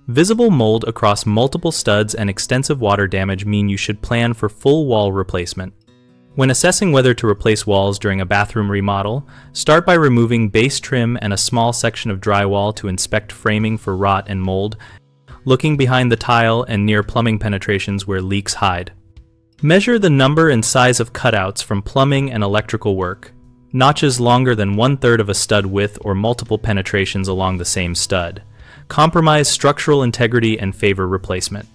Visible mold across multiple studs and extensive water damage mean you should plan for full wall replacement. When assessing whether to replace walls during a bathroom remodel, start by removing base trim and a small section of drywall to inspect framing for rot and mold, looking behind the tile and near plumbing penetrations where leaks hide. Measure the number and size of cutouts from plumbing and electrical work. Notches longer than 1/3 of a stud width or multiple penetrations along the same stud. Compromise structural integrity and favor replacement.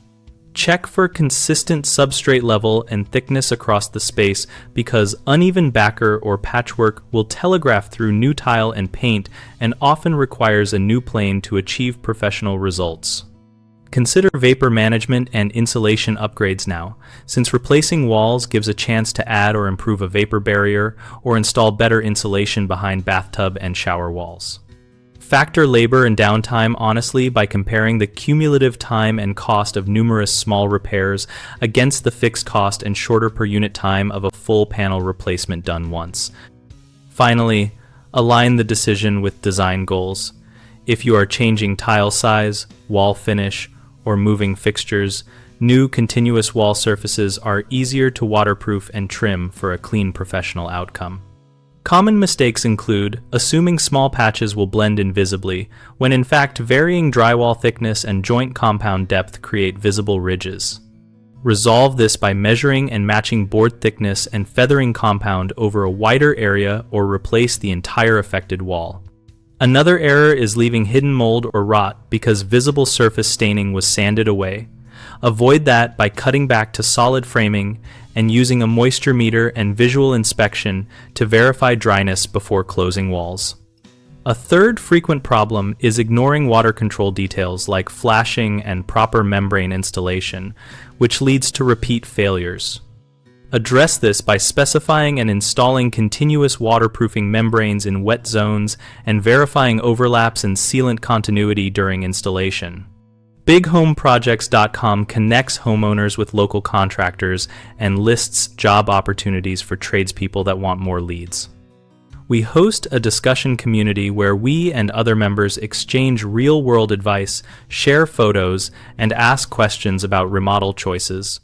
Check for consistent substrate level and thickness across the space because uneven backer or patchwork will telegraph through new tile and paint and often requires a new plane to achieve professional results. Consider vapor management and insulation upgrades now, since replacing walls gives a chance to add or improve a vapor barrier or install better insulation behind bathtub and shower walls. Factor labor and downtime honestly by comparing the cumulative time and cost of numerous small repairs against the fixed cost and shorter per unit time of a full panel replacement done once. Finally, align the decision with design goals. If you are changing tile size, wall finish, or moving fixtures, new continuous wall surfaces are easier to waterproof and trim for a clean professional outcome. Common mistakes include assuming small patches will blend invisibly, when in fact varying drywall thickness and joint compound depth create visible ridges. Resolve this by measuring and matching board thickness and feathering compound over a wider area or replace the entire affected wall. Another error is leaving hidden mold or rot because visible surface staining was sanded away. Avoid that by cutting back to solid framing and using a moisture meter and visual inspection to verify dryness before closing walls. A third frequent problem is ignoring water control details like flashing and proper membrane installation, which leads to repeat failures. Address this by specifying and installing continuous waterproofing membranes in wet zones and verifying overlaps and sealant continuity during installation. BigHomeProjects.com connects homeowners with local contractors and lists job opportunities for tradespeople that want more leads. We host a discussion community where we and other members exchange real-world advice, share photos, and ask questions about remodel choices.